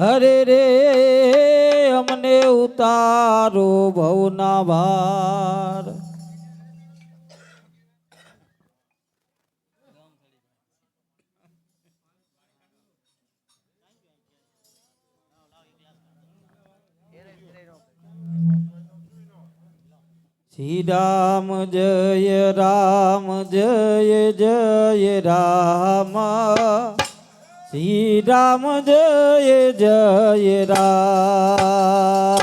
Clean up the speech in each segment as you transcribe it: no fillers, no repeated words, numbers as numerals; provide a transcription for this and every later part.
હરે રે અમને ઉતારો ભવના ભાર. શ્રી રામ જય રામ જય જય રામ. શ્રી રામ જય જય રામ.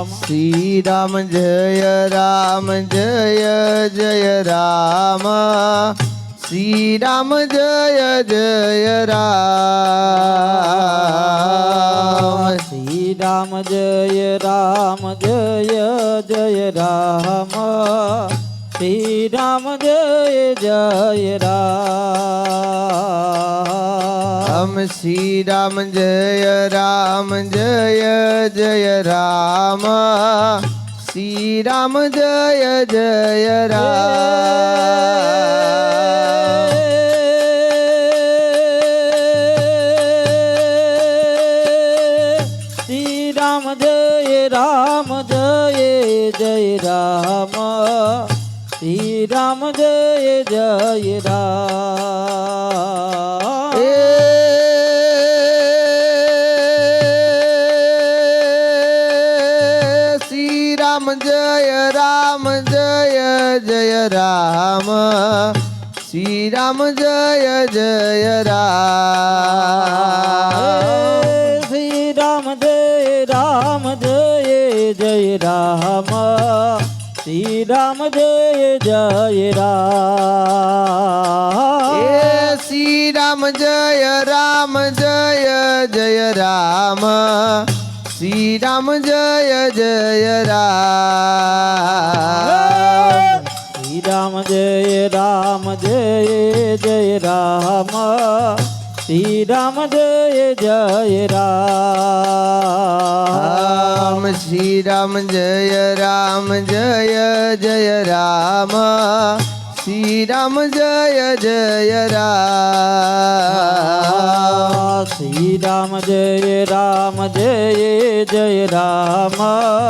શ્રી રામ જય રામ જય જય રામ. શ્રી રામ જય જય રામ. શ્રી રામ જય રામ જય જય રામ. શ્રી રામ જય જય રામ. શ્રી રામ જય રામ જય જય રામ. શ્રી રામ જય જય રામ. શ્રી રામ જય રામ જય જય રામ. શ્રી રામ જય જય રામ. શ્રી રામ જય રામ જય જય રામ. શ્રી રામ જય જય રામ. શ્રી રામ જય રામ જય જય રામ. શ્રી રામ જય જય રામ. શ્રી રામ જય રામ જય જય રામ. શ્રી રામ જય જય રામ. શ્રી રામ જય રામ જય જય રામ. શ્રી રામ જય જય રામ. શ્રી રામ જય રામ જય જય રામ. શ્રી રામ જય જય રામ. શ્રી રામ જય રામ જય જય રામ.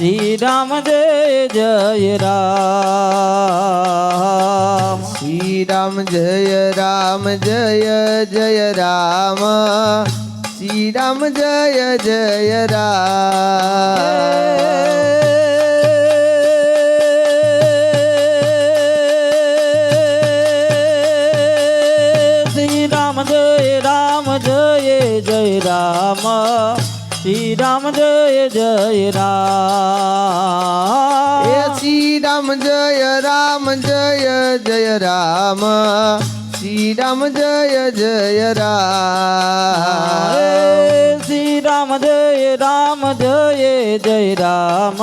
શ્રી રામ જય જય રામ. શ્રી રામ જય રામ જય જય રામ. શ્રી રામ જય જય રામ. શ્રી રામ જય રામ જય જય રામ. શ્રી રામ જય જય રામ. શ્રી રામ જય રામ જય જય રામ. શ્રી રામ જય જય રામ. શ્રી રામ જય રામ જય જય રામ. શ્રી રામ જય જય રામ. શ્રી રામ જય રામ જય જય રામ.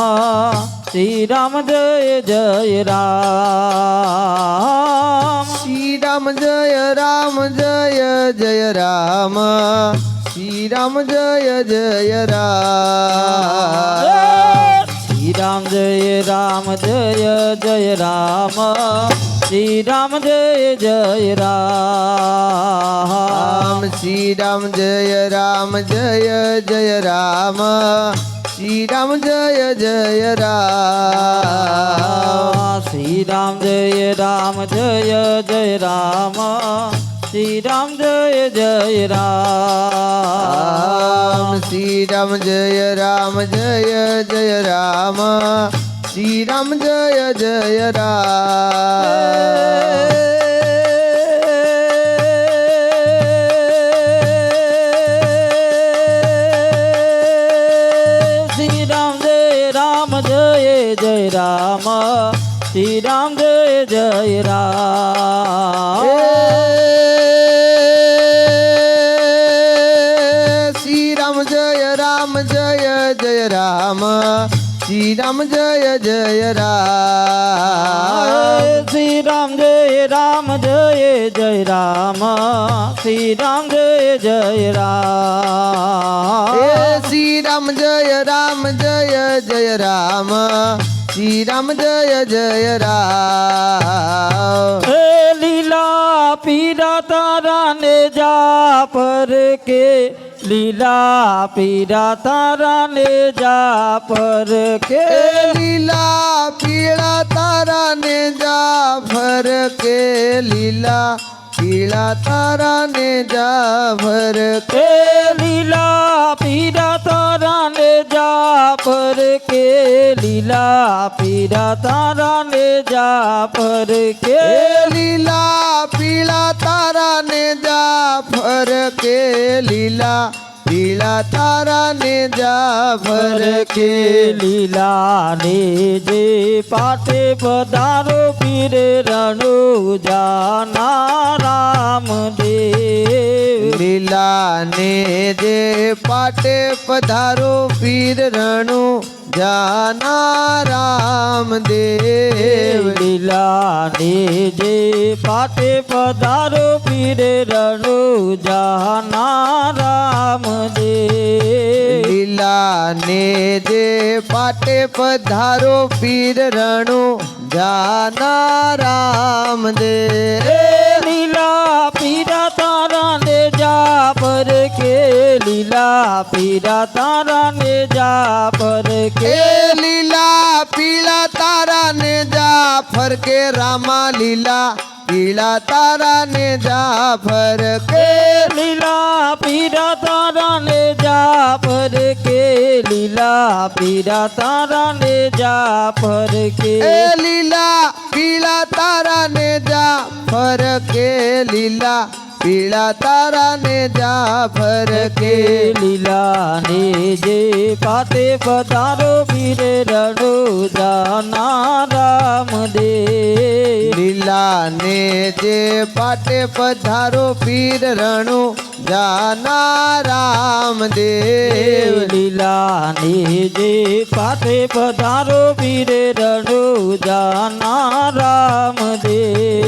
શ્રી રામ જય જય રામ. શ્રી રામ જય રામ જય જય રામ. શ્રી રામ જય જય રામ. શ્રી રામ જય રામ જય જય રામ. શ્રી રામ જય જય રામ. શ્રી રામ જય રામ જય જય રામ. શ્રી રામ જય જય રામ. શ્રી રામ જય રામ જય જય રામ. શ્રી રામ જય જય રામ. શ્રી રામ જય રામ જય જય રામ. શ્રી રામ જય જય રામ. શ્રી રામ જય રામ જય જય રામ. શ્રી રામ જય જય રામ. શ્રી રામ જય રામ જય જય રામ. શ્રી રામ જય જય રામ. શ્રી રામ જય રામ જય જય રામ. શ્રી રામ જય જય રામ. લીલા પીરા તારા ને જા પર કે લીલા પીરા તારા ને જાફર કે એ લીલા પીળા તારા ને જાફર કે લીલા પીળા તારા ને જાફર કે એ લીલા પીરા તારા ને જાફર કે લીલા પીરા તારા ને જાફર કે એ લીલા પીળા તારા ને જાફર કે લીલા પીળા તારા ને જાફર કે લીલા ને જે પાટે પધારો પીર રણુ જાના રામદેવ લીલા ને જે પાટે પધારો પીર રણુ જાના રામદેવ લીલા ને જે પાટે પધારો પીર રણુ જાના રામદેવ લીલા ને જે પાટે પધારો પીર રણુ જાના રામદેવ લીલા પીરા તારા ને જાફર કે લીલા પીરા તારા ને જાફર કે એ લીલા પીળા તારા ને જાફર કે રામા લીલા પીળા તારા ને જાફર કે લીલા પીરા તારા ને જાફર કે લીલા પીરા તારા ને જાફર કે એ લીલા પીળા તારા ને જાફર કે લીલા પીળા તારા ને જાફર કે લીલા ને જે પાતે પધારો પીર રણુ જાના રામદેવ લીલા ને જે પાટે પધારો પીર રણુ જાના રામદેવ લીલા ને જે પાતે પધારો પીર રણુ જાના રામદેવ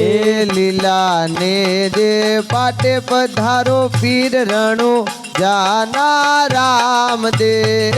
એ લીલા ને જે પાટે પધારો પીર રણુ જાના રામદેવ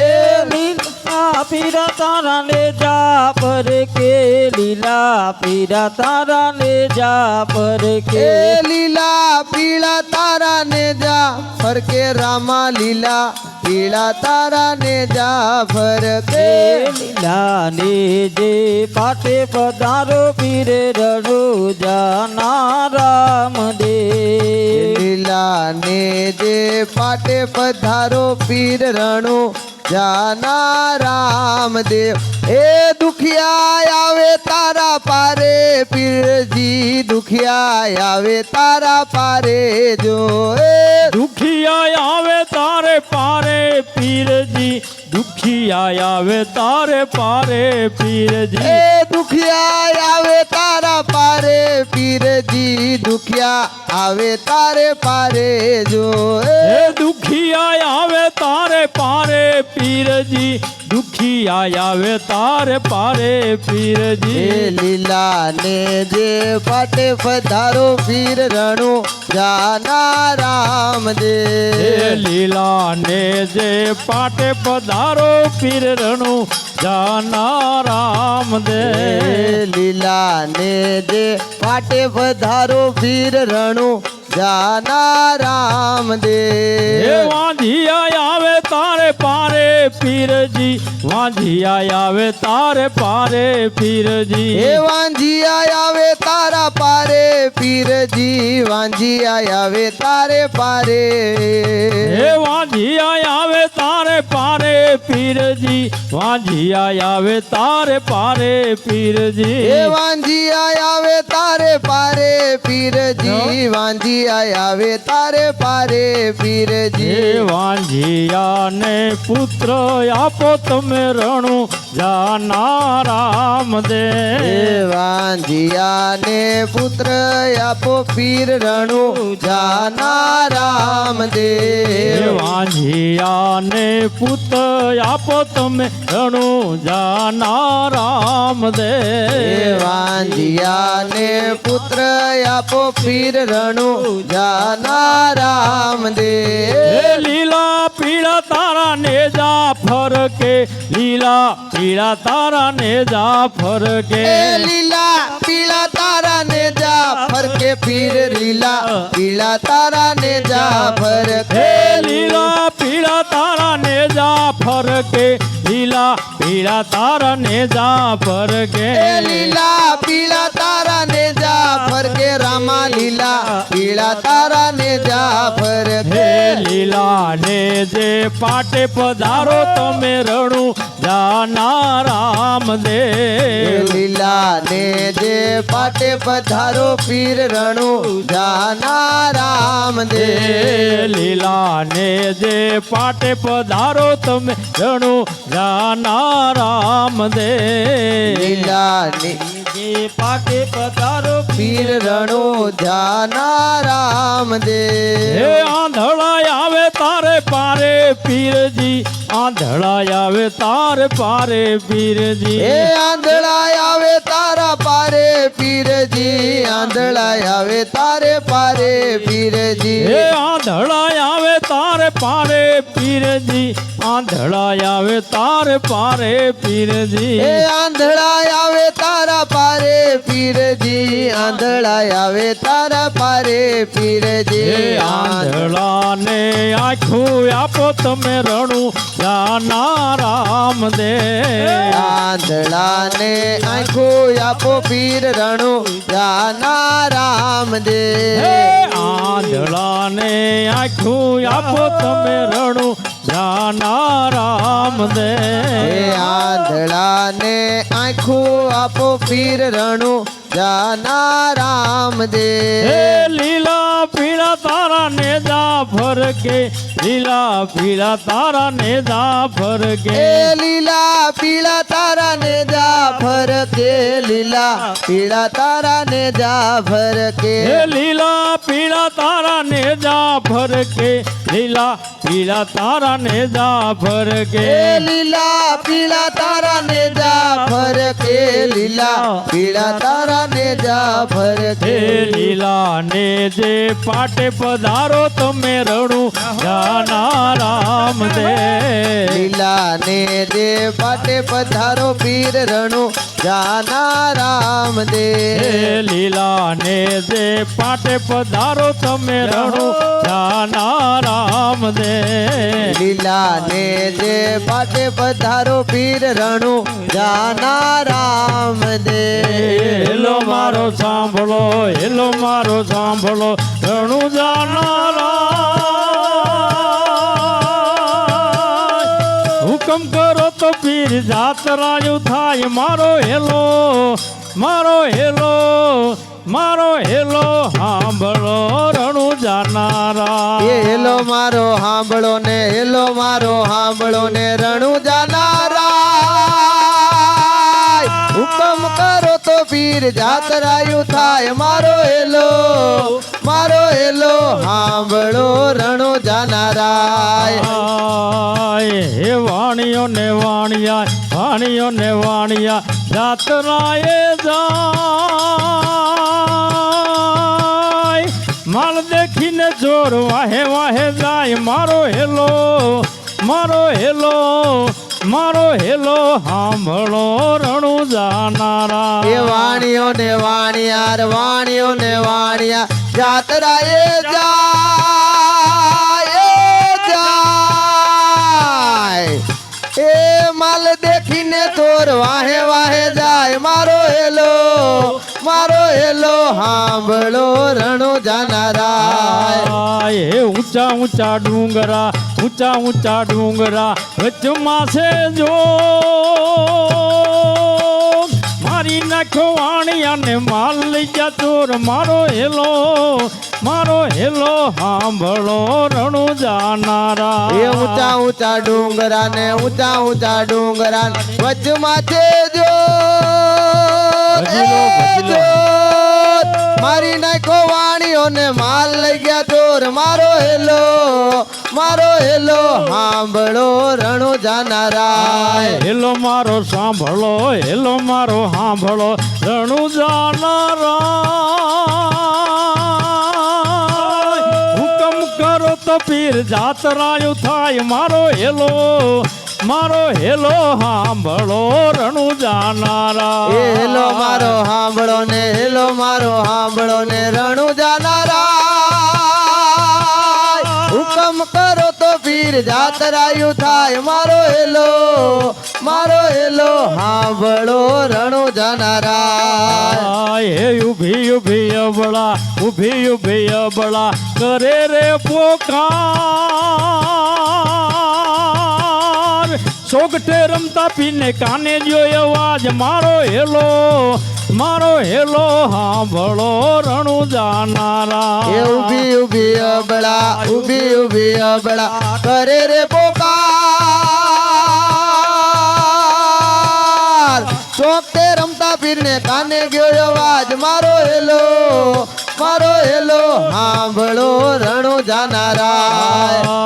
લીલા પીરા તારા ને જાફર કે લીલા પીરા તારા ને જાફર કે એ લીલા પીળા તારા ને જાફર કે રામા લીલા પીળા તારા ને જાફર કે લીલા ને જે પાટે પધારો પીર રણુ જાના રામદેવ લીલા ને જે પાટે પધારો પીર રણુ જાના રામદેવ એ દુખિયા આવે તારા પારે પીરજી દુખિયા આવે તારા પારે જો એ દુખિયા આવે તારે પારે પીરજી દુખિયા આવે તારે પારે પીરજી એ દુખિયા આવે તારા પારે પીરજી દુખિયા આવે તારે પારે જો હે દુખિયા આવે તારે પારે પીરજી દુખિયા આવે તારે પારે પીરજી એ લીલા ને જે પાટે પધારો પીર રણુ જાના રામદેવ હે લીલા ને જે પાટે પધારો પીર રણુ જાના રામદેવ લીલા ને જે પાટે પધારો પીર રણુ જાના હે રામદેવ વાંધિયા આવે તારે પારે પીરજી વાંધિયા આવે તારે પારે પીરજી હે વાંધિયા આવે તારા પારે પીરજી વાંધિયા આવે તારે પારે હે વાંધિયા આવે તારે પારે પીરજી વાંધિયા આવે તારે પારે પીરજી હે વાંધિયા આવે તારે પારે પીરજી વાંધિયા આવે તારે પારે પીરજી હે વાંધિયા ને પુત્ર આપો તમે રણુ જાના રામદેવ હે વાંધિયા ને પુત્ર આપો પીર રણુ જાના હે રામદેવ વાંધિયા ને પુત્ર આપો તમે રણુ જાના રામદેવ વાંધિયાને પુત્ર આપો પીર રણુ જાના રામદેવ લીલા પીળા તારા ને જાફર કે લીલા પીળા તારા ને જાફર કે લીલા પીળા તારા ને જાફર કે પીર લીલા પીળા તારા ને જાફર કે લીલા પીળા તારા ને જાફર કે લીલા પીળા તારા ને જાફર કે લીલા પીળા તારા ને જાફર કે રામા લીલા પીળા તારા ને જાફર કે લીલા ને જે પાટે પધારો તમે રણુ જાના રામદેવ લીલા ને જે પાટે પધારો પીર રણુ જાના રામદેવ લીલા ને જે પાટે પધારો તમે રણુ જાના રામદેવ લીલા ને જે પાટે પધારો પીર રણુ જાના રામદેવ હે આંધળા આવે તારે પારે પીરજી આંધળા આવે તારે પારે પીરજી એ આંધળા આવે તારા પારે પીરજી આંધળા આવે તારે પારે પીરજી હે આંધળા આવે તારે પારે પીરજી આંધળા આવે તારે પારે પીરજી એ આંધળા આવે તારા પારે પીરજી આંધળા આવે તારા પારે પીરજી હે આંધળા ને આખું આપો તમે રણુ જાના રામદેવ આંધળા ને આંખું આપો પીર રણુ જાના રામદેવ હે આંધળા ને આખું આપો તમે રણુ જાના રામદેવ એ આંધળા ને આંખું આપો પીર રણુ જાના રામદેવ હે લીલા પીળા તારા ને જાફર કે લીલા પીળા તારા ને જાફર કે એ લીલા પીળા તારા ને જાફર કે લીલા પીળા તારા ને જાફર કે હે લીલા પીળા તારા ને જાફર કે લીલા પીળા તારા ને જાફર કે એ લીલા પીળા તારા ને જાફર કે લીલા પીળા તારા ને જાફર હે કે લીલા ને જે પાટે પધારો તમે રણુ જાના રામદેવ લીલા ને જે પાટે પધારો પીર રણુ જાના રામદેવ હે લીલા ને જે પાટે પધારો તમે રણુ જાના રામદેવ લીલા ને જે પાટે પધારો પીર રણુ જાના રામદેવ હેલો મારો સાંભળો હેલો મારો સાંભળો રણુ જાનારા હુકમ કરો તો પીર જાતરાયું થાય મારો હેલો મારો હેલો મારો હેલો સાંભળો રણુ જાનારા એ હેલો મારો હાંભળો ને હેલો મારો હાંભળો ને રણુ જાનારા હુકમ કરો તો પીર જાતરાયું થાય મારો હેલો હાંભળો રણુ જાનારા હે વાણિયો ને વાણિયા જાતરાએ જાય માલ દેખીને જોર વાહે વાહે જાય મારો હેલો સાંભળો રણુ જાનારા એ વાણિયો ને વાણિયા જાતરાએ જાય એ માલ દેખીને તોર વાહે વાહે જાય મારો હેલો હાંભળો રણુ જાનારા હે ઊંચા ઊંચા ડુંગરા વચમાં છે જો મારી નાખો વાણિયા ને માલ લઈ જા ચોર મારો હેલો સાંભળો રણુ જાનારા એ ઊંચા ડુંગરા ને વચમાં છે જો ભજી લો. મારી નાખો વાણીઓને માલ લઈ ગયા ચોર મારો હેલો સાંભળો રણુ જાનારાય હેલો મારો સાંભળો હેલો મારો સાંભળો રણુ જાનારા હુકમ કરો તો પીર જાતરાયું થાય મારો હેલો સાંભળો રણુ જાનારા એ હેલો મારો સાંભળો ને હેલો મારો સાંભળો ને રણુ જાનારાય હુકમ કરો તો પીર જાતરાયું થાય મારો હેલો સાંભળો રણુ જાનારાય હે ઉભી ઉભી અબળા કરે રે પોકાર સોગઠે રમતા પીને કાને જો અવાજ મારો હેલો સાંભળો રણુ જાનારા એ ઊભી અબળા કરે રે પોકાર ચોકતે રમતા પીરને કાને ગયો અવાજ મારો હેલો સાંભળો રણુ જાનારાય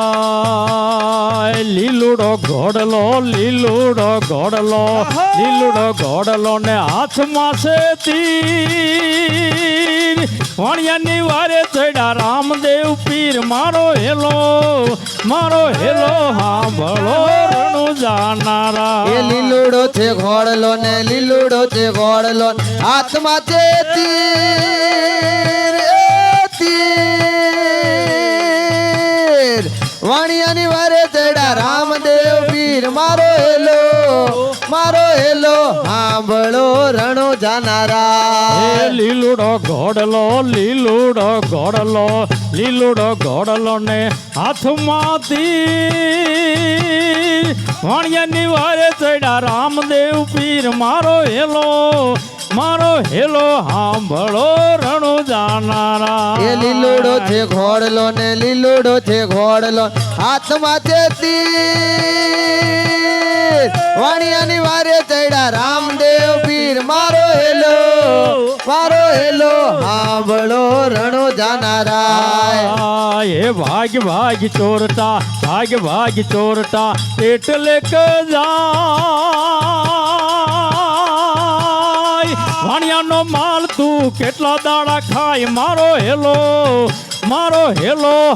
લીલુડો ઘોડલો ને હાથમાં છે તીર વાણિયાની વારે ચડ્યા રામદેવ પીર મારો હેલો સાંભળો રણુ જાનારા એ લીલુડો છે ઘોડલો હાથમાં છે તીર વાણિયાની વારે ચડ્યા રામદેવ પીર મારો હેલો સાંભળો રણુ જાનારા લીલુડો ઘોડલો ને હાથમાં તીર વાણિયાની વારે ચડ્યા રામદેવ પીર મારો હેલો સાંભળો રણુ જાનારા એ લીલુડો છે ઘોડલો હાથમાં છે તીર વાણિયાની વારે ચડ્યા રામદેવ પીર મારો હેલો સાંભળો રણુ જાનારાય એ ભાગ ચોરટા એટલે કે જાય વાણિયાનો માલ તું કેટલા દાડા ખાય મારો હેલો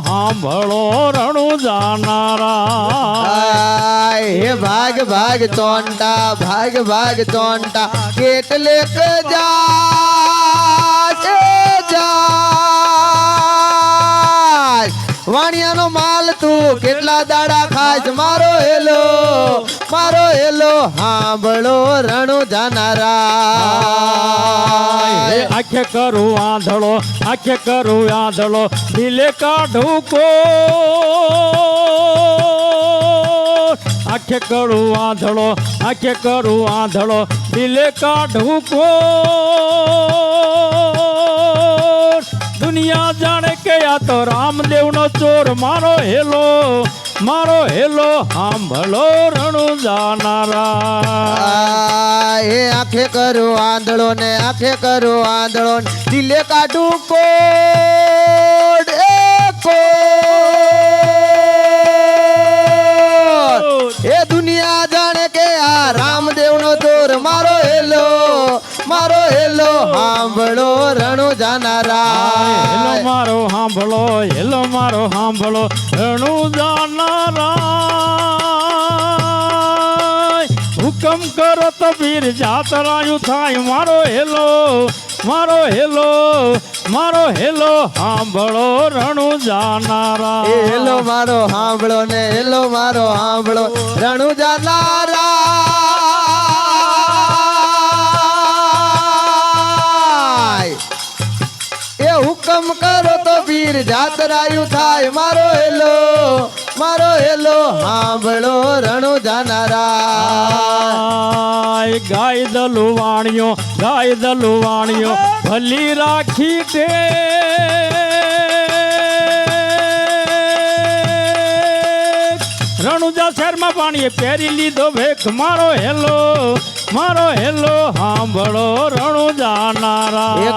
સાંભળો રણુ જાનારા હે ભાગ ચોંટા કેટલે જાય વાણિયાનો માલ તું કેટલા દાડા ખાય મારો હેલો સાંભળો રણુ જાનારા આંખે કરું આંધળો દિલે કાઢું કો આંખે કરું આંધળો દિલે કાઢું કો દુનિયા જાણે કે આ તો રામદેવનો ચોર મારો હેલો સાંભળો રણુ જાનારા હે આંખે કરું આંધળો ને દિલે કાઢું કોડ એ દુનિયા જાણે કે આ રામદેવનો ચોર મારો હેલો સાંભળો રણુ જાનારા મારો સાંભળો રણુ જાનારા હુકમ કરો તો વીર જાતરાયું થાય મારો હેલો સાંભળો રણુ જાનારા હેલો મારો સાંભળો ને રણુ જાનારા એ હુકમ કરો તો વીર જાતરાયું થાય મારો હેલો સાંભળો રણુ જાનારા ગાય દલુવાણીઓ ભલી રાખી દે રણુજા શહેરમાં પાણીએ પહેરી લીધો ભેખ મારો હેલો મારો હેલો સાંભળો રણુ જાનારા એ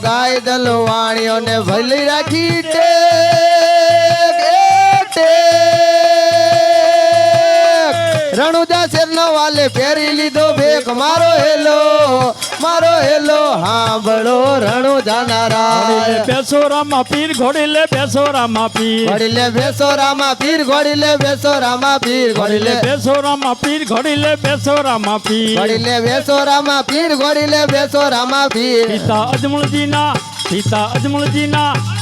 ગાય દલવાણીઓ ને ભલી રાખી રણુજા શેરનો વાલે પહેરી લીધો ભેખ મારો હેલો હાંભળો રણુ જાનારા બેસોરામાં પીર ઘોડી લે બેસોરામાં પીર ઘોડી લે બેસોરામાં પીર ઘોડી લે બેસોરામાં પીર ઘોડી લે બેસોરામાં પીર ઘોડી લે બેસોરામાં પીર ઘોડી લે બેસોરામાં પીર ઘોડી લે બેસોરામાં પીર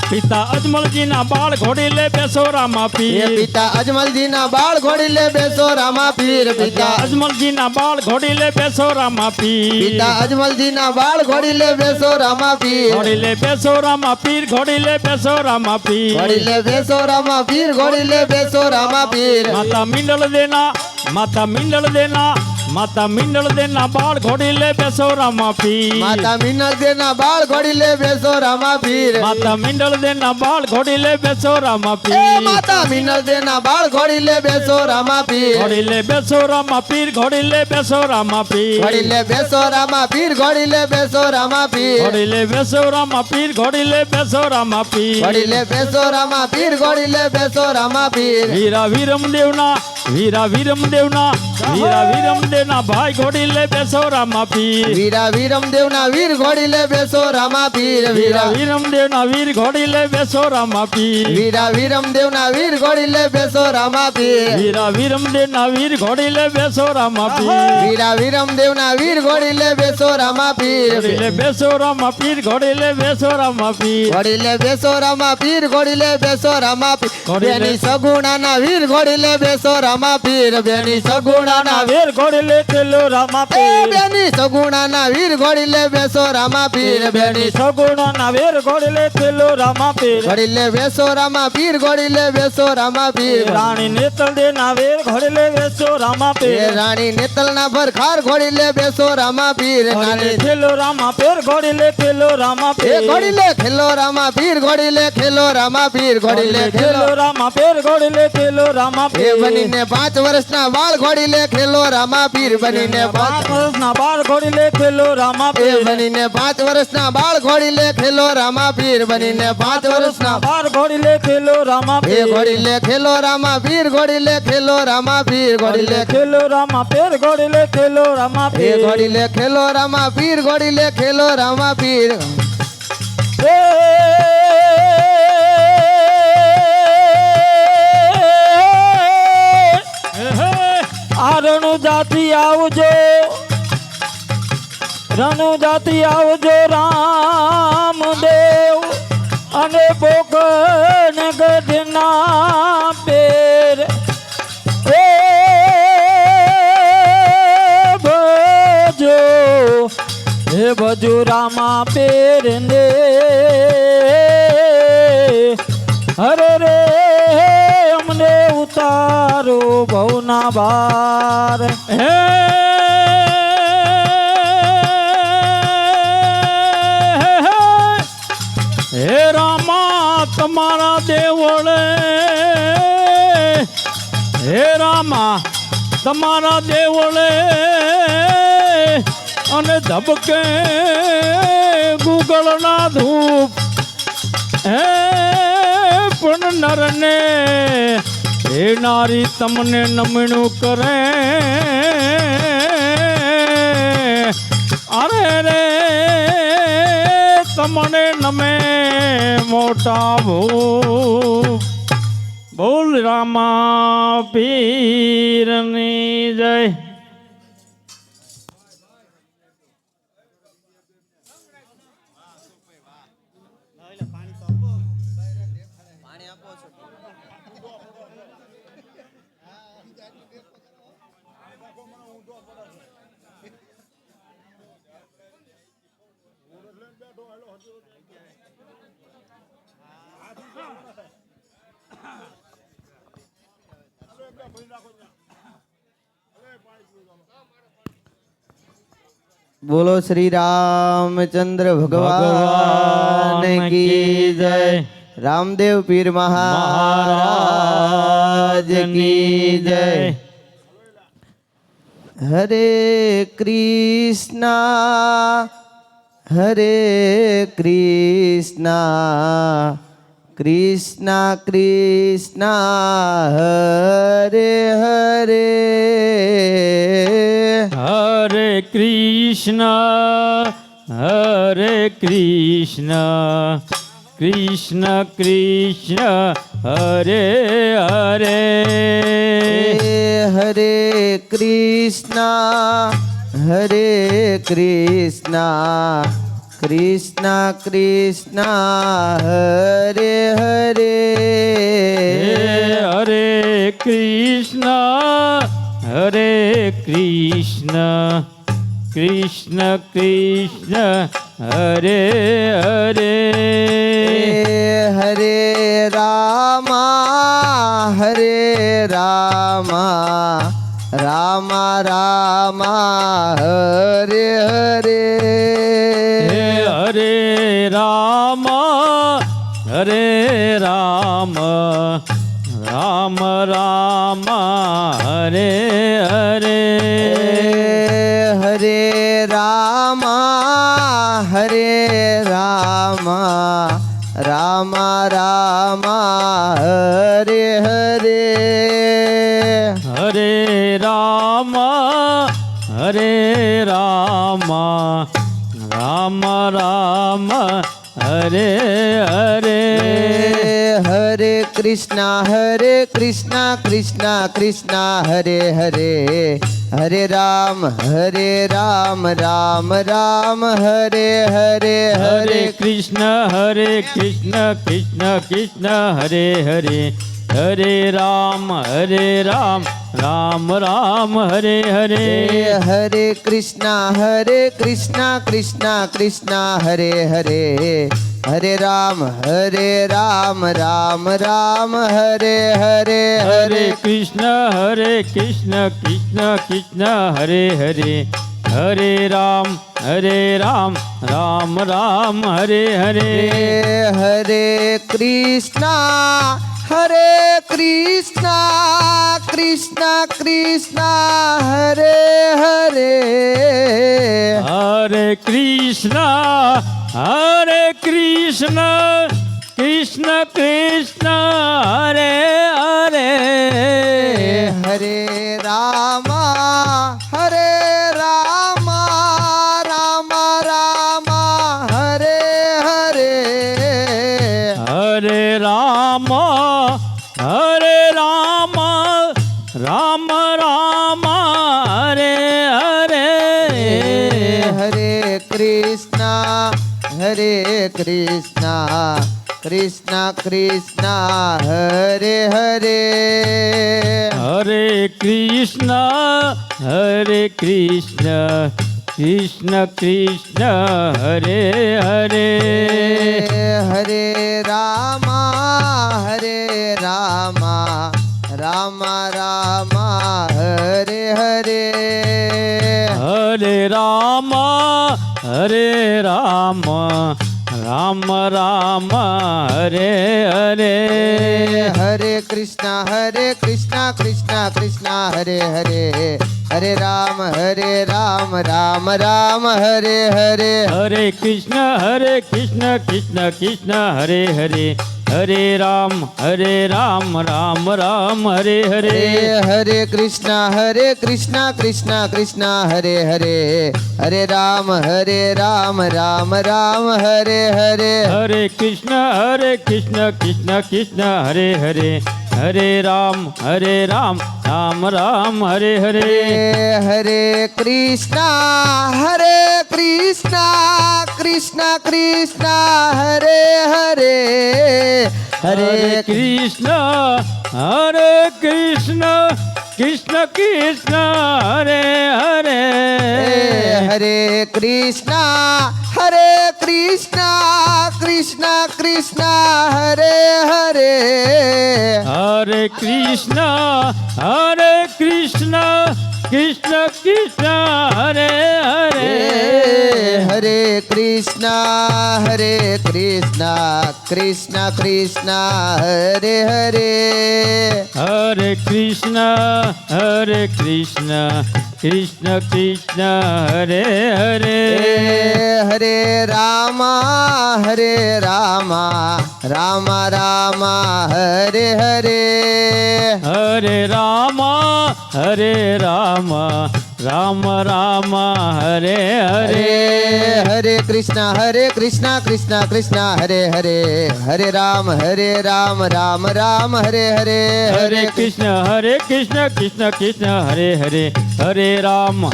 પિતા અજમલજીના બાળ ઘોડી લે બેસોરામાં એ પીર પિતા અજમલજીના બાળ ઘોડી લે બેસોરામાં પીર પિતા અજમલજીના બાળ ઘોડી લે બેસોરામાં પીર પિતા અજમલજીના બાળ ઘોડી લે બેસોરામાં પીર ઘોડી લે બેસોરામાં પીર ઘોડી લે બેસોરામાં પીર ઘોડી લે બેસોરામાં પીર ઘોડી લે બેસોરામાં પીર માતા મિંડળ દેના બાળ ઘોડી લે બેસોરામાં પીર માતા મિનલ દેના બાળ ઘોડી લે બેસોરામાં પીર માતા મિંડળ દેના બાળ ઘોડી લે બેસોરામાં એ પીર માતા મિનલ દેના બાળ ઘોડી લે બેસોરામાં પીર ઘોડી લે બેસોરામાં પીર ઘોડી લે બેસોરામાં પીર ઘોડી લે બેસોરામાં પીર ઘોડી લે બેસોરામાં પીર ઘોડી લે બેસોરામાં પીર ઘોડી લે બેસોરામાં પીર ઘોડી લે બેસોરામાં પીર ઘોડી લે બેસોરામાં પીર વીરા વિરમદેવના ભાઈ ઘોડી લે બેસોરામાં પીર વીરા વિરમદેવના વીર ઘોડી લે બેસોરામાં પીર વીરા વિરમદેવના વીર ઘોડી લે બેસોરામાં પીર વીરા વિરમદેવના વીર ઘોડી લે બેસોરામાં પીર વીરા વિરમદેવના વીર ઘોડી લે બેસોરામાં પીર વીરા વિરમદેવના વીર ઘોડી લે બેસોરામાં પીર ઘોડી લે બેસોરામાં પીર ઘોડી લે બેસોરામાં પીર ઘોડી લે બેસોરામાં પીર ઘોડી લે બેસોરામાં પીર ઘોડી લે- બેની સગુણાના વીર ઘોડી લે બેસોરામાં પીર બેની સગુણાના વીર ઘોડી લે બેસોરામાં એ બેની સગુણાના વીર ઘોડી લે બેસોરામાં પીર બેની સગુણોના વીર ઘોડી લે બેસોરામાં પીર ઘોડી લે બેસોરામાં પીર ઘોડી લે બેસોરામાં પીર રાણી નેતલ દેના વીર ઘોડી લે બેસોરામાં એ પીર રાણી નેતલના ભરખાર ઘોડી લે બેસોરામાં પીર નાની ખેલોરામાં પીર ઘોડી લે ખેલોરામાં એ ઘોડી લે ખેલોરામાં પીર ઘોડી લે ખેલોરામાં પીર ઘોડી લે ખેલોરામાં પીર ઘોડી લે ખેલોરામાં એ પીર બનીને 5 વર્ષના બાળ ઘોડી લે ખેલોરામાં પીર બનીને 5 વર્ષના બાળ ઘોડી લે ખેલોરામાં એ પીર બનીને 5 વર્ષના બાળ ઘોડી લે ખેલોરામાં પીર બનીને 5 વર્ષના બાળ ઘોડી લે ખેલોરામાં એ પીર ઘોડી લે ખેલોરામાં પીર ઘોડી લે ખેલોરામાં પીર ઘોડી લે ખેલોરામાં પીર ઘોડી લે ખેલોરામાં એ પીર ઘોડી લે ખેલોરામાં પીર ઘોડી લે ખેલોરામાં પીર રણુ જાતિ આવજો રામદેવ અને બોકન ગઢના પેર એ ભજો રામા પેર ને હરે રે અમને ઉતારો ભવના બાર હે રામા તમારા દેવળે હે રામા તમારા દેવળે અને ધબકે ગુગળના ધૂપ હે પણ નરને હે નારી તમને નમણું કરે અરે રે તમને નમે મોટા ભૂપ બોલ રામા પીરની જય બોલો શ્રી રામચંદ્ર ભગવાન કી જય રામદેવ પીર મહારાજ કી જય હરે કૃષ્ણ હરે કૃષ્ણ કૃષ્ણ કૃષ્ણ હરે હરે હરે કૃષ્ણ હરે કૃષ્ણ કૃષ્ણ કૃષ્ણ હરે હરે હરે કૃષ્ણ હરે કૃષ્ણ કૃષ્ણ કૃષ્ણ હરે હરે હરે કૃષ્ણ હરે કૃષ્ણ કૃષ્ણ કૃષ્ણ હરે હરે હરે રામા હરે રામા રામા રામા હરે હરે હરે રામ હરે રામ રામ રામ હરે હરે હરે રામા હરે રામા રામા રામા હરે હરે હરે રામ હરે રામ રામ રામ હરે હરે હરે કૃષ્ણ કૃષ્ણ કૃષ્ણ હરે હરે હરે રામ રામ રામ હરે હરે હરે કૃષ્ણ કૃષ્ણ કૃષ્ણ હરે હરે હરે રામ રામ રામ હરે હરે હરે કૃષ્ણ કૃષ્ણ કૃષ્ણ હરે હરે હરે રામ રામ રામ હરે હરે હરે કૃષ્ણ કૃષ્ણ કૃષ્ણ હરે હરે હરે રામ રામ રામ હરે હરે હરે કૃષ્ણ કૃષ્ણ કૃષ્ણ હરે હરે હરે કૃષ્ણ કૃષ્ણ કૃષ્ણ હરે હરે હરે રામા રામ રામ હરે હરે હરે રામ રામ રામ હરે હરે હરે કૃષ્ણ કૃષ્ણ કૃષ્ણ હરે હરે હરે કૃષ્ણ કૃષ્ણ કૃષ્ણ હરે હરે હરે રામા રામ રામ હરે હરે હરે રામ રામ રામ હરે હરે હરે કૃષ્ણ કૃષ્ણ કૃષ્ણ હરે હરે હરે રામ રામ હરે હરે હરે કૃષ્ણ કૃષ્ણ કૃષ્ણ હરે હરે હરે રામ રામ રામ હરે હરે હરે કૃષ્ણ કૃષ્ણ કૃષ્ણ હરે હરે હરે રામ રામ હરે હરે હરે કૃષ્ણ કૃષ્ણ કૃષ્ણ હરે હરે હરે રામ રામ હરે હરે હરે કૃષ્ણ કૃષ્ણ કૃષ્ણ હરે હરે હરે કૃષ્ણ કૃષ્ણ કૃષ્ણ હરે હરે હરે કૃષ્ણ કૃષ્ણ કૃષ્ણ હરે હરે હરે કૃષ્ણ કૃષ્ણ કૃષ્ણ હરે હરે હરે કૃષ્ણ કૃષ્ણ કૃષ્ણ હરે હરે હરે કૃષ્ણ કૃષ્ણ કૃષ્ણ હરે હરે હરે રામા હરે રામા રામા રામા હરે હરે હરે રામ હરે રામ રામ રામ હરે હરે હરે કૃષ્ણ કૃષ્ણ કૃષ્ણ હરે હરે હરે રામ રામ રામ હરે હરે હરે કૃષ્ણ કૃષ્ણ કૃષ્ણ હરે હરે હરે રામ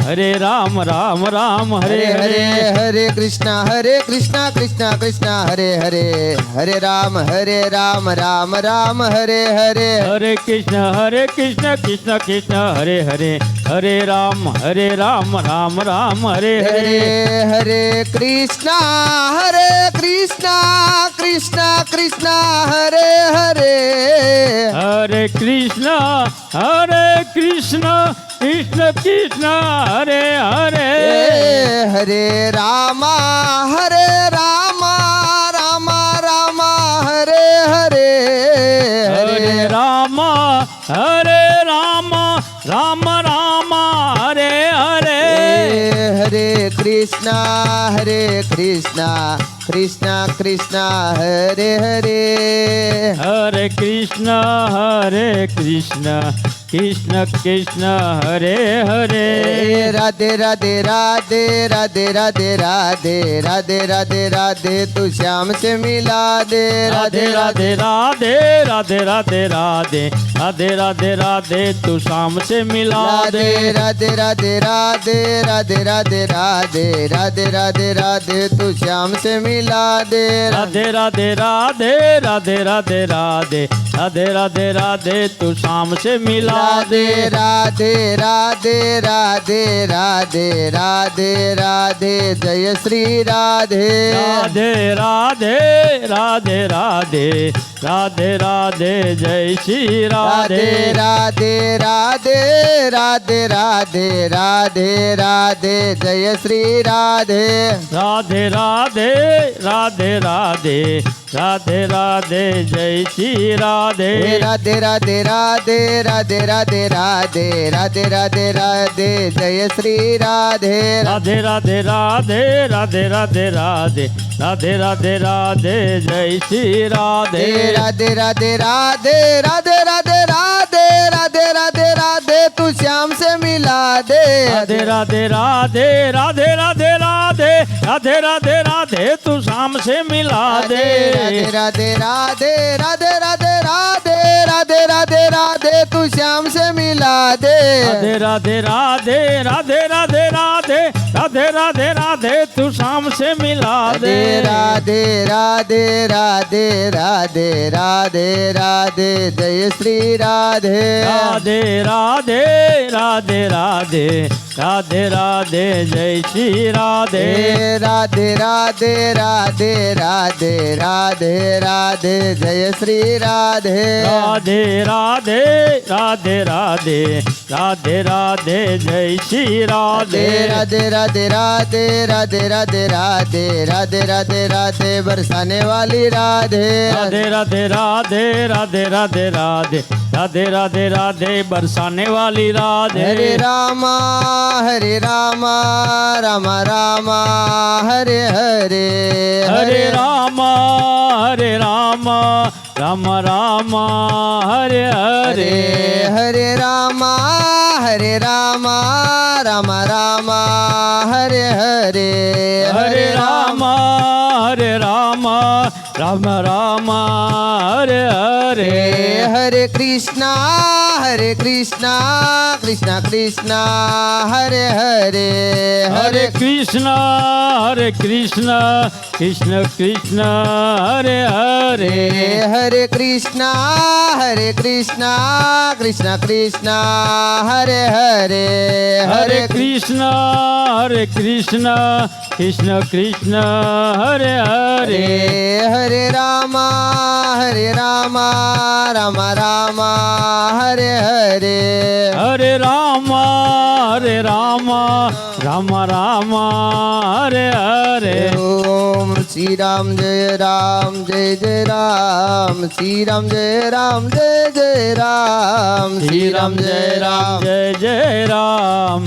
રામ રામ હરે હરે હરે કૃષ્ણ કૃષ્ણ કૃષ્ણ હરે હરે હરે રામ રામ રામ હરે હરે હરે કૃષ્ણ કૃષ્ણ કૃષ્ણ હરે હરે હરે રામ રામ રામ હરે હરે હરે કૃષ્ણ કૃષ્ણ કૃષ્ણ હરે હરે હરે કૃષ્ણ કૃષ્ણ કૃષ્ણ હરે હરે હરે રામા રામ રામ હરે હરે હરે રામ રામ રામ હરે હરે હરે કૃષ્ણ કૃષ્ણ કૃષ્ણ હરે હરે હરે કૃષ્ણ કૃષ્ણ કૃષ્ણ હરે હરે રાધે રાધે રાધે રાધે રાધે રાધે રાધે રાધે રાધે તું श्याम से मिला दे રાધે રાધે રાધે રાધે રાધે રાધે રાધે રાધે રાધે તું શામ સે મિલા દે राधे राधे राधे राधे राधे राधे राधे राधे राधे तू श्याम से मिला दे રાધે રાધે રાધે રાધે રાધે રાધે રાધે રાધે રાધે તું શામ સે મિલા દે राधे राधे राधे राधे राधे राधे जय श्री राधे રાધે રાધે રાધે રાધે રાધે રાધે જય શ્રી રાધે राधे राधे राधे राधे राधे राधे जय श्री राधे રાધે રાધે રાધે રાધે રાધે રાધે જય શ્રી રાધે राधे राधे राधे राधे राधे राधे राधे राधे राधे जय श्री राधे રાધે રાધે રાધે રાધે રાધે રાધે રાધે રાધે રાધે જય શ્રી રાધે राधे राधे राधे राधे राधे राधे राधे राधे राधे तू श्याम से मिला दे રાધે રાધે રાધે રાધે રાધे રાધे રાધે રાધे રાધે તું શામ સે મિલા દે राधे राधे राधे राधे राधे राधे राधे राधे तू श्याम से मिला दे રાધે રાધે રાધે રાધે રાધે રાધે રાધે રાધે તું શામ સે મિલા દે राधे राधे राधे राधे राधे राधे जय श्री राधे રાધે રાધે રાધે રાધે રાધે રાધે જય શ્રી રાધે राधे राधे राधे राधे राधे राधे जय श्री राधे રાધે રાધે રાધે રાધે રાધે રાધે જય શ્રી રાધે राधे राधे राधे राधे राधे राधे राधे राधे राधे बरसाने वाली राधे રાધે રાધે રાધે રાધે રાધे રાધે રાધે રાધે રાધે બરસાને વાલી રાધે हरे रामा रामा रामा हरे हरे હરે રામ હરે રામ રામ રામ હરે હરે हरे रामा रामा रामा हरे हरे હરે રામ રામ રામ હરે હરે हरे कृष्णा कृष्णा कृष्णा हरे हरे હરે કૃષ્ણ કૃષ્ણ કૃષ્ણ હરે હરે हरे कृष्णा कृष्णा कृष्णा हरे हरे હરે કૃષ્ણ કૃષ્ણ કૃષ્ણ હરે હરે हरे रामा रामा रामा हरे हरे હરે રામ રામ રામ હરે હરે ओम श्री राम जय जय राम श्री राम जय जय राम श्री राम जय राम જય જય રામ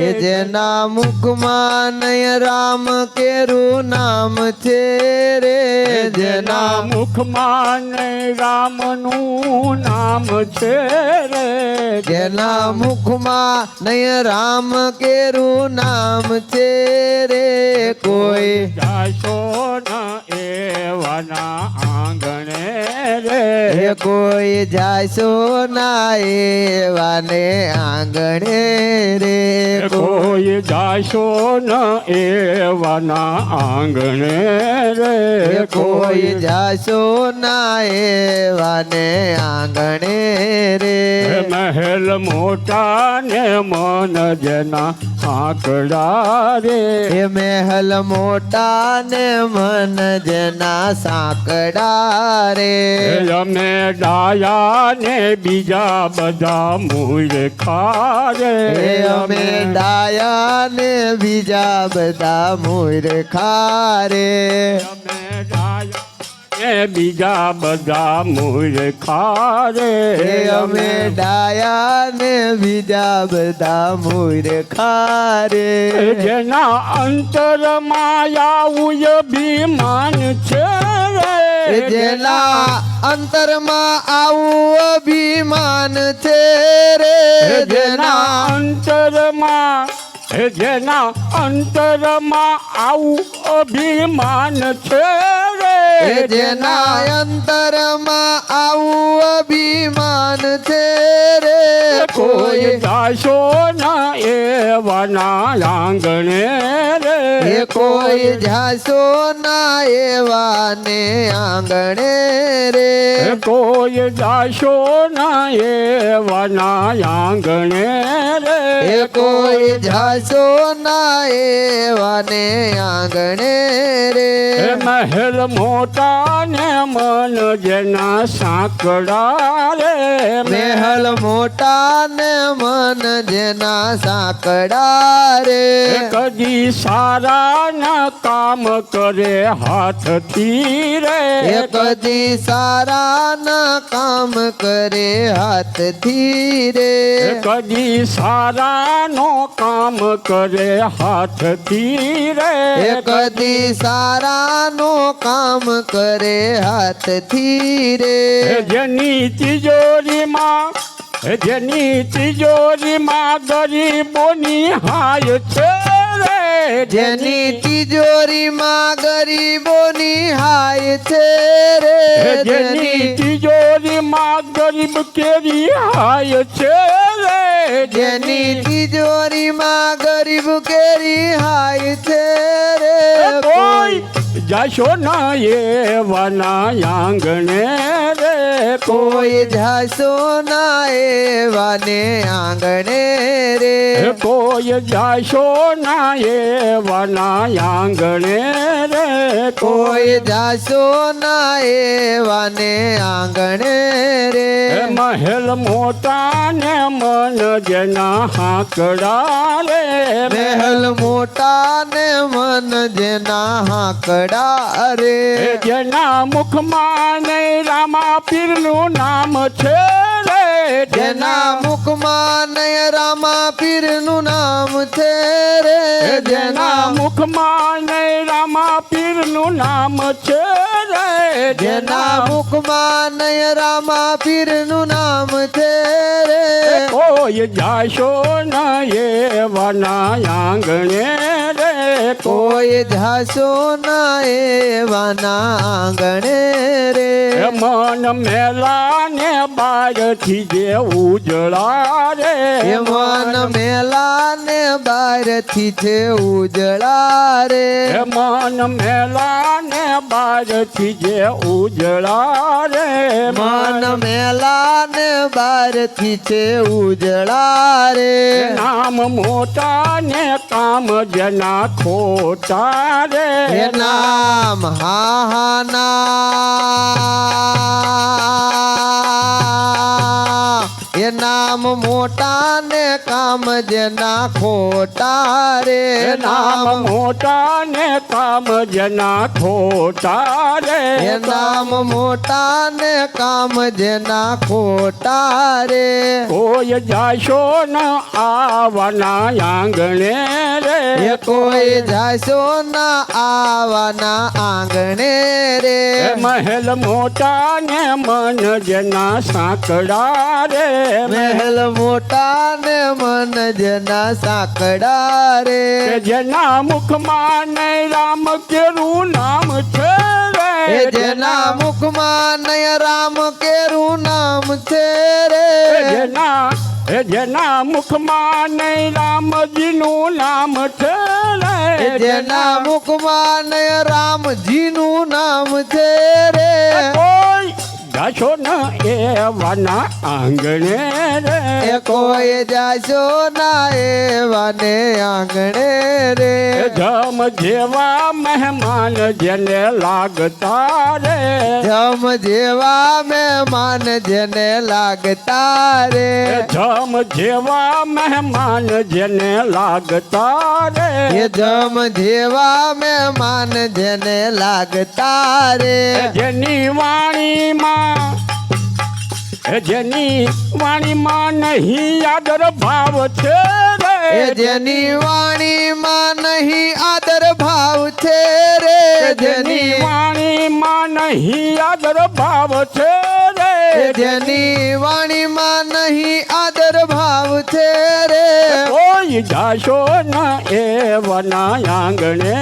એ જેના મુખમાં નય રામ કેરું નામ છે રે જેના મુખમાં રામનું નામ છે રે જેના મુખમાં નય રામ કેરું નામ છે રે કોઈ જાશો ન એવાના આંગણે રે એ કોઈ જાશો ના એવાને આંગણે રે કોઈ જાશો ન એવાના આંગણે રે કોઈ જાશો ના એવાને આંગણે રે મહેલ મોટા ને મન જેના આંકડા રે એ મહેલ મોટા ને મન જેના સાંકડા રે અમે ડાયા ને બીજા બધા મૂર્ખા રે એ અમે ડાયા ને બીજા બધા મૂર્ખા રે અમે ડાયા ને બીજા બધા મૂર્ખા રે એ અમે ડાયા ને બીજા બધા મૂર્ખા રે જેના અંતરમાં આવું અભિમાન છે એ રે જેના અંતરમાં આવું અભિમાન છે રે જેના અંતરમાં આવું અભિમાન છે એ રે જેના અંતરમાં આવું અભિમાન છે રે કોઈ કોઈ જાશો ના એવાના આંગણે રે એ કોઈ જાશો ના એવાને આંગણે રે કોઈ જાશો ના એવાના આંગણે રે એ કોઈ જાશો ના એવાને આંગણે રે મહેલ મોટા ને મન જેના સાંકડા રે મહેલ મોટા ને મન જેના સાંકડા રે કદી સારા ના કામ કરે હાથથી રે એ કદી સારા ના કામ કરે હાથથી રે કદી સારા નો કામ કરે હાથથી રે એ કદી સારા નો કામ કરે હાથથી રે જેની તિજોરીમાં ગરીબોની હાય છે રે જેની તિજોરીમાં ગરીબોની હાય છે રે જેની તિજોરીમાં ગરીબ કેરી હાય છે રે જેની તિજોરીમાં ગરીબ કેરી હાય છે રે કોઈ જાશો ના એવાના આંગણે રે કોઈ જાશો ના એવાને આંગણે રે કોઈ જાશો ના એવાના આંગણે રે કોઈ જાશો ના એવાને આંગણે રે મહેલ મોટા ને મન જેના હાકડા રે મહેલ મોટા ને મન જેના હાકડા રે જેના મુખમાં નહીં રામા પીરનું નામ છે રે જેના મુખમાં નય રામા પીરનું નામ છે રે જેના મુખમાં નહીં રામા પીરનું નામ છે રે જેના મુખમાં નય રામા પીરનું નામ છે રે કોઈ જાશો ના એવાના આંગણે રે કોઈ જાશો ના એવાના આંગણે રે મન મેલા ને બારથી જે ઉજળા રે એ મન મેલા ને બારથી છે ઉજળા રે મન મેલા ને બારથી જે ઉજળા રે મન મેલા ને બારથી છે ઉજળા રે નામ મોટા ને કામ જેના ખોટા રે એ નામ હા હા નામ એ એ નામ મોટા ને કામ જેના ખોટા રે નામ મોટા ને કામ જેના ખોટા રે એ નામ મોટા ને કામ જેના ખોટા રે કોઈ જાશો ન આવવાના આંગણે રે એ કોઈ જાશો ના આવાના આંગણે રે મહેલ મોટા ને મન જેના સાંકડા રે મહેલ મોટા ને મન જેના સાંકડા રે કે જેના મુખમાં નહીં રામ કેરું નામ છે રે એ જેના મુખમાં નય રામ કેરું નામ છે રે જેના મુખમાં નહીં રામજીનું નામ છે રે જેના મુખમાં નય રામજીનું નામ છે રે કોઈ જાશો ન એવાના આંગણે રે એ કોઈ જાશો ના એવાને આંગણે રે જમ જેવા મહેમાન જેને લાગતા રે જમ જેવા મહેમાન જેને લાગતા રે જમ જેવા મહેમાન જેને લાગતા રે એ જમ જેવા મહેમાન જેને લાગતા રે જેની વાણીમાં નહીં આદર ભાવ છે રે એ જેની વાણીમાં નહીં આદર ભાવ છે રે જેની વાણીમાં નહીં આદર ભાવ છે રે જેની વાણીમાં નહીં આદર ભાવ છે રે કોઈ જાશો ન એવાના આંગણે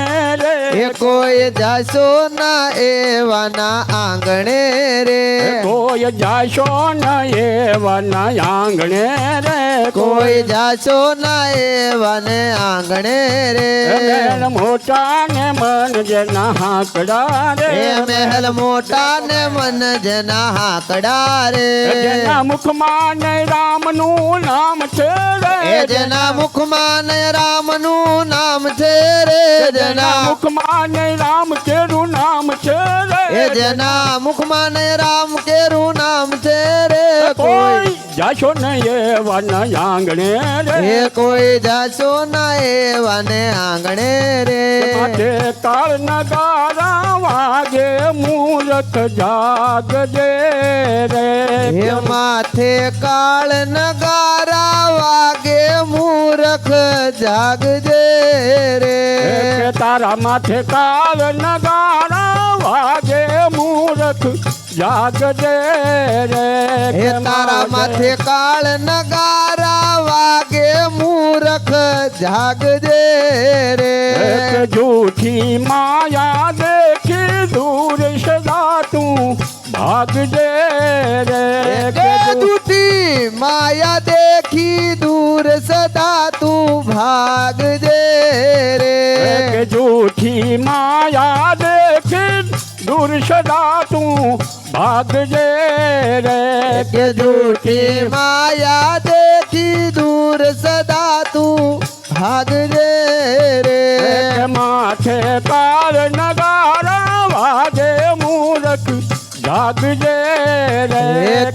રે એ કોઈ જાશો ના એવાના આંગણે રે કોઈ જાશો ન એવાના આંગણે રે કોઈ જાશો ના એવાને આંગણે રે મહેલ મોટા ને મન જેના હાકડા રે એ મહેલ મોટા ને મન જેના હાકડા રે જેના મુખમાં ને રામનું નામ છે રે એ જેના મુખમાં ને રામનું નામ છે રે જેના મુખમાં ને રામ કેરું નામ છે રે એ જેના મુખમાં ને રામ કેરું નામ છે રે કોઈ જાશો ન એવાના આંગણે રે એ કોઈ જાશો ના એવાને આંગણે રે માટે કાળ નગારા વાગે મૂરખ જાગજે રે હે માથે કાળ નગારા વાગે મૂરખ જાગજે રે કે તારા માથે કાળ નગારા વાગે મૂરખ જાગજે રે હે તારા માથે કાળ નગારા વાગે મૂરખ જાગજે રે કે જૂઠી માયા દેખી દૂર સદા તું ભાગજે રે કે જૂઠી માયા દેખી દૂર સદા તું ભાગજે રે કે જૂઠી માયા દેખી દૂર સદા તું ભાગજે રે કે જૂઠી માયા દેખી દૂર સદા તું ભાગજે રે કે માથે કાળ નગારા વાગે મૂરખ જાગજે રે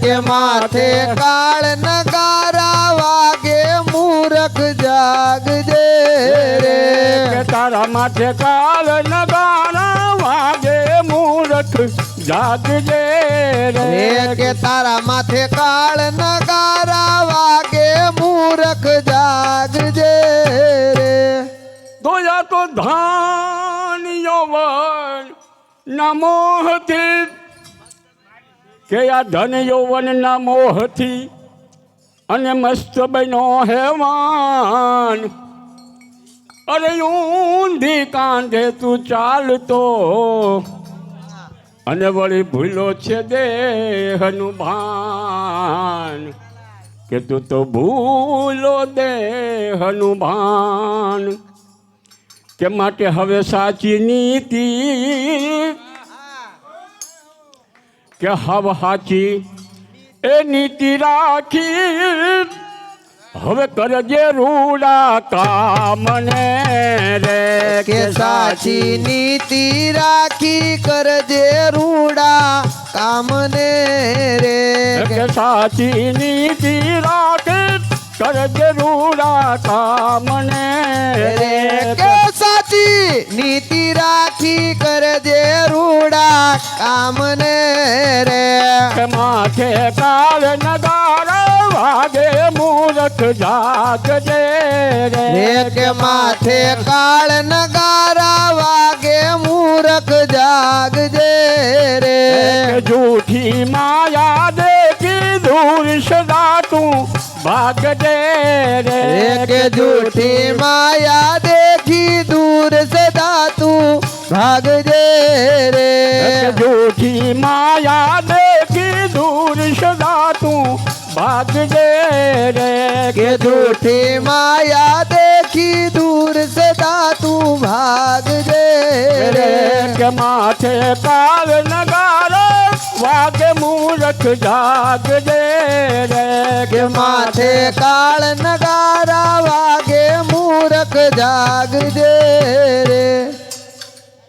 કે માથે કાળ નગારા વાગે મૂરખ જાગજે રે કે તારા માથે કાળ નગારા વાગે મૂરખ જાગજે રે કે તારા માથે કાળ નગારા વાગે મૂરખ જાગજે રે દોયા તો ધાન યૌવન ના મોહથી કે આ ધન યૌવન ના મોહથી અને મસ્ત બન્યો હેવાન અરે ઊંધી કાંધે તું ચાલતો અને વળી ભૂલો છે દેહનું ભાન કે તું તો ભૂલો દેહનું ભાન કે માટે હવે સાચી નીતિ કે હવે સાચી એ નીતિ રાખી હવે કરજે રૂડા કામને રે કે સાચી નીતિ રાખી કરજે રૂડા કામને રે કે સાચી નીતિ રાખે કરજે રૂડા કામને રે કે સાચી નીતિ રાખી કરજે રૂડા કામને રે કે માથે કાળ નગારા વાગે મૂરખ જાગજે રે કે માથે કાળ નગારા વાગે મૂરખ જાગજે રે કે જૂઠી માયા દેખી દૂર સદા તું ભાગજે રે કે જૂઠી માયા દેખી દૂર સદા તું ભાગજે રે કે જૂઠી માયા દેખી દૂર સદા તું ભાગજે રે કે જૂઠી માયા દેખી દૂર સદા તું ભાગજે રે કે માથે કાળ નગારો વાગે મૂરખ જાગજે રે કે માથે કાળ નગારા વાગે મૂરખ જાગજે રે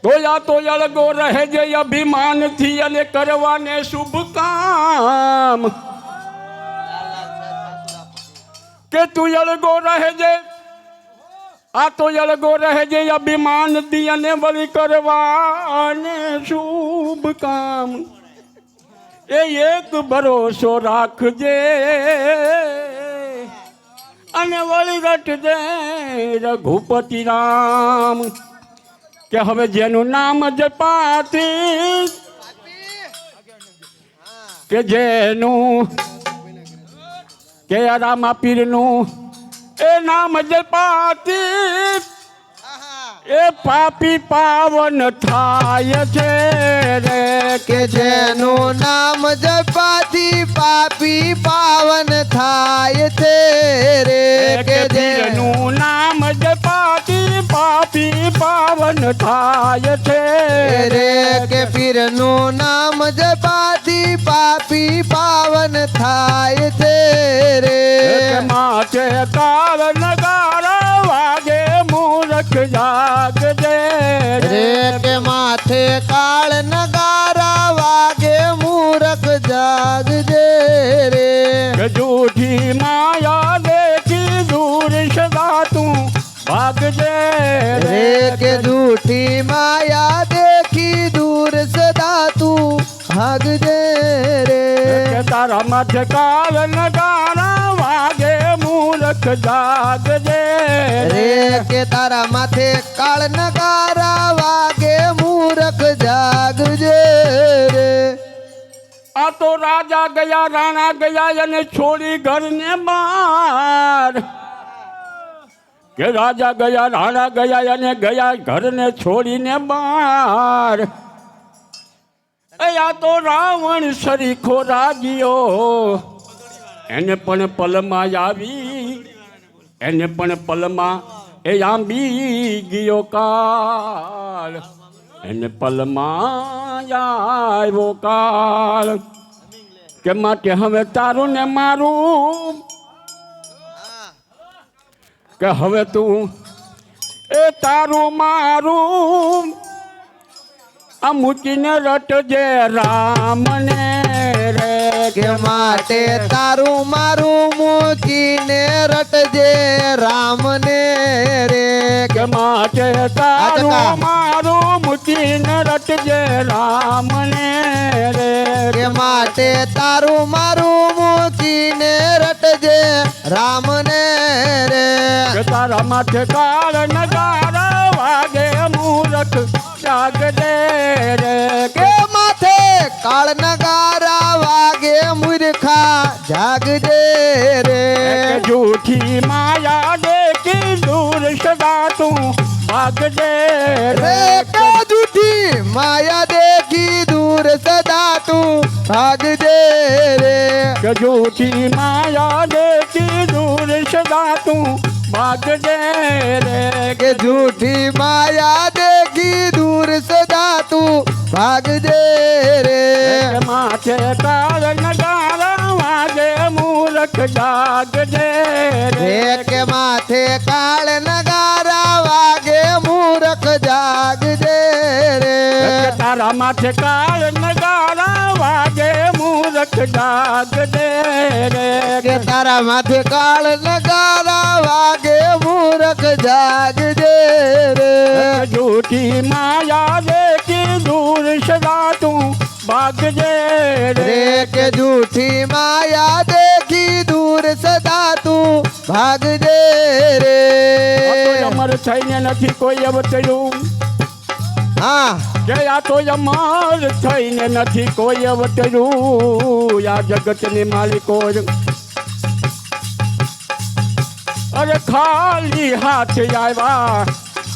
તોયા તો અળગો રહે જે અભિમાનથી અને કરવાને શુભ કામ કે તું અળગો રહે જે આ તો અળગો રહે જે અભિમાનથી અને વળી કરવાને શુભ કામ એ એક ભરોસો રાખજે અને વળી રટજે રઘુપતિ રામ કે હવે જેનું નામ જપાતી કે જેનું કે રામા પીરનું એ નામ જપાતી એ પાપી પાવન થાય છે રે કે જેનું નામ જપાથી પાપી પાવન થાય છે રે કે જેનું નામ જપાતી પાપી પાવન થાય છે રે કે પીરનું નામ જપાથી પાપી પાવન થાય છે રે કે માથે કાળ નગારા વાગે મૂરખ જાગજે રે કે માથે કાળ નગારા વાગે મૂરખ જાગજે રે કે જૂઠી માયા દેખી દૂર સદા તું ભાગજે રે કે જૂઠી માયા દેખી દૂર સદા તું ભાગજે રે કે તારા માથે કાળ નગારા વાગે મૂરખ જાગજે રે કે તારા માથે કાળ નગારા વાગે મૂરખ જાગજે રે આ તો રાજા ગયા રાણા ગયા અને છોડી ઘરને બહાર કે રાજા ગયા રાણા ગયા અને ગયા ઘરને છોડીને બહાર આ તો રાવણ સરીખો રાજીયો એને પણ પલમાં આવી એને પણ પલમાં એ આંબી ગયો કાળ એને પલમાં આવ્યો કાળ કે માટે હવે તારું ને મારું કે હવે તું એ તારું મારું આ મૂકીને રટજે રામને રે કે માટે તારું મારું મૂકીને રટજે રામને રે કે માટે તારું મારું મૂકીને રટજે રામને રે કે માટે તારું મારું મૂકીને રટજે રામને રે કે તારા માથે કાળ નગારા વાગે મૂરખ જાગજે રે કે માથે કાળ નગારા વાગે મૂર્ખા જાગજે રે કે જૂઠી માયા દેખી દૂર સદા તું ભાગજે રે કે જૂઠી માયા દેખી દૂર સદા તું ભાગજે રે કે જૂઠી માયા દેખી દૂર સદા તું ભાગજે રે કે જૂઠી માયા દેખી દૂર સદા તું ભાગજે રે કે માથે કાળ નગારા વાગે મૂરખ જાગજે રે કે માથે કાળ નગારા વાગે મૂરખ જાગજે રે કે તારા માથે કાળ નગારા વાગે મૂરખ જાગ દે રે કે તારા માથે કાળ નગારા વાગે મૂરખ જાગજે રે જૂઠી માયા દેખી દૂર સદા તું ભાગજે રે રે કે જૂઠી માયા દેખી દૂર સદા તું ભાગજે રે આ તો અમર થઈને નથી કોઈ અવતર્યું હા કે આ તો અમર થઈને નથી કોઈ અવતર્યું આ જગતને માલિકો અરે ખાલી હાથ આવ્યા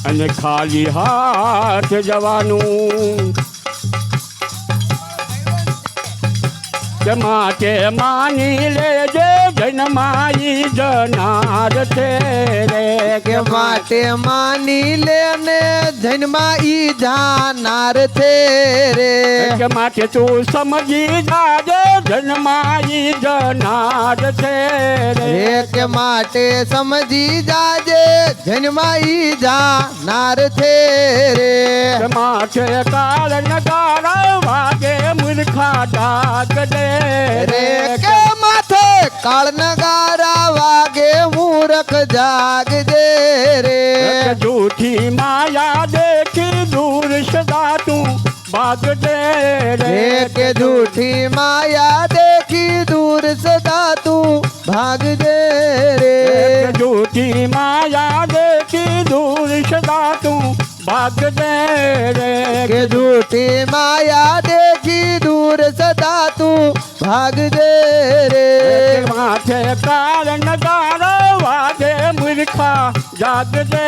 અને ખાલી હાથ જવાનું કે માટે માની લેજે જન્માઈ જનાર છે રે કે માટે માની લેને જન્મા ઈ જાનાર છે રે કે માટે તું સમજી જાજે જન્માઈ જનાર છે રે રે કે માટે સમજી જાજે જન્મા ઈ જાનાર છે રે કે માટે કાળ નગારા વાગે મૂર્ખા ડાક દે રે કે માથે કાળ નગારા વાગે મૂરખ જાગજે રે કે જૂઠી માયા દેખી દૂર સદા તું ભાગ દે રે રે કે જૂઠી માયા દેખી દૂર સદા તું ભાગજે રે કે જૂઠી માયા દેખી દૂર સદા તું ભાગ દે રે કે જૂઠી માયા દેખી દૂર સદા તું ભાગજે રે માથે કાળ નગારો વાગે મૂર્ખા જાગ દે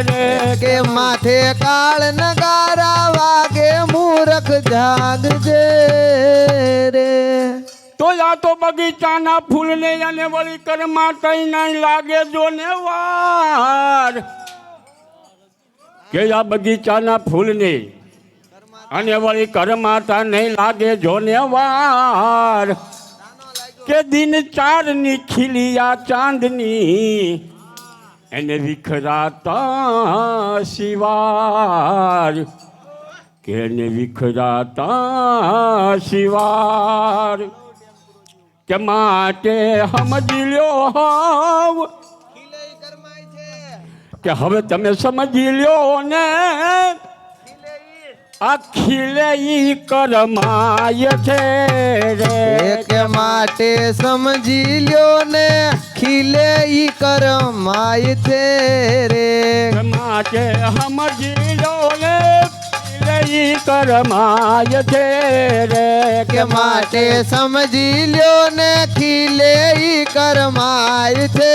રે કે માથે કાળ નગારા વાગે મૂરખ જાગજે રે તો યા તો બગીચાના ફૂલને અને વળી કરમાં કઈ નહીં લાગે જો ને વાર કે આ બગીચાના ફૂલને અને વળી કરમાતા નહીં લાગે જો ને વાર કે દિન ચારની ખીલિયા ચાંદની એને વિખરાતા શિવાર કે એને વિખરાતા શિવાર કે માટે સમજી લ્યો હવ કે હવે તમે સમજી લ્યો ને આ ખીલે ઈ કરમાય છે રે કે માટે સમજી લ્યો ને ખીલે ઈ કરમાય છે રે માટે સમજી લો ને ખીલે ઈ કરમાય છે રે કે માટે સમજી લ્યો ને ખીલે ઈ કરમાય છે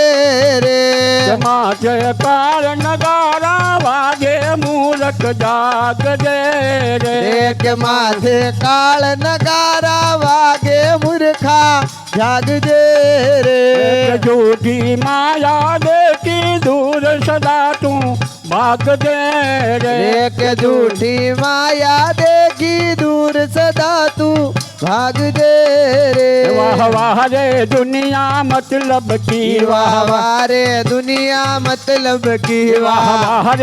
રે માટે કાળ નગારા વાગે મૂરખ જાગ દે રે રે કે માથે કાળ નગારા વાગે મૂર્ખા જાગજે રે જૂઠી માયા દેખી દૂર સદા તું ભાગ દે રે રે કે જૂઠી માયા દેખી દૂર સદા તું ભાગજે રે વાહ વાહ રે દુનિયા મતલબ કી વાહ વાહ રે દુનિયા મતલબ કી વાહ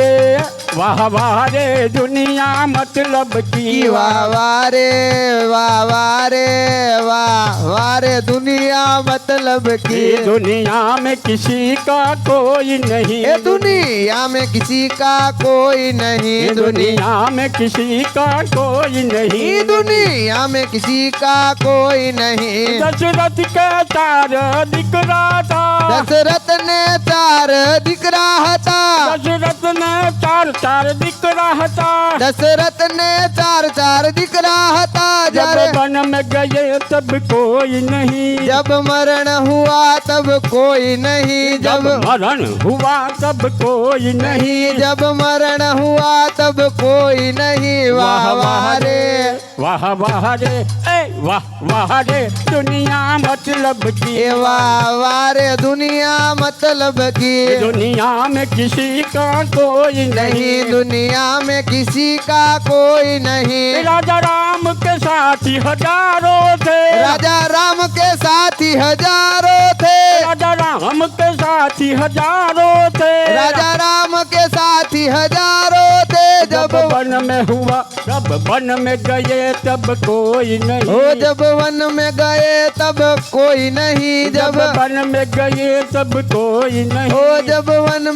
વાહ વાહ રે દુનિયા મતલબ કી વાહ વાહ રે વાહ રે દુનિયા મતલબ की दुनिया में किसी का कोई नहीं ये दुनिया में किसी का कोई नहीं दुनिया में किसी का कोई नहीं दुनिया में किसी का कोई नहीं दशरथ के चार दिकरा था दशरथ ने चार दिकरा હતા दशरथ ने चार दिकरा था दशरथ ने चार दिकरा હતા जब જ્યારે वन में गए तब कोई नहीं जब मरण हुआ तब कोई नहीं जब जब मरण हुआ तब कोई नहीं जब मरण हुआ तब कोई नहीं वाह वाह रे वाह वाह रे ए वाह रे दुनिया मतलब की ए वाह वाह रे दुनिया मतलब की दुनिया में किसी का कोई नहीं नहीं दुनिया में किसी का कोई नहीं राजा राम के साथी हजारों थे राजा राम के साथी हजारों थे राजा राम के साथी हजारों थे राजा राम के साथी हजारों थे जब जब वन में हुआ तब वन में गए तब कोई नहीं ओ जब वन में गए तब कोई नहीं जब जब वन में गए तब कोई नहीं ओ जब वन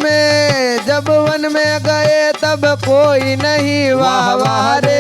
में गए तब कोई नहीं वाह वाह रे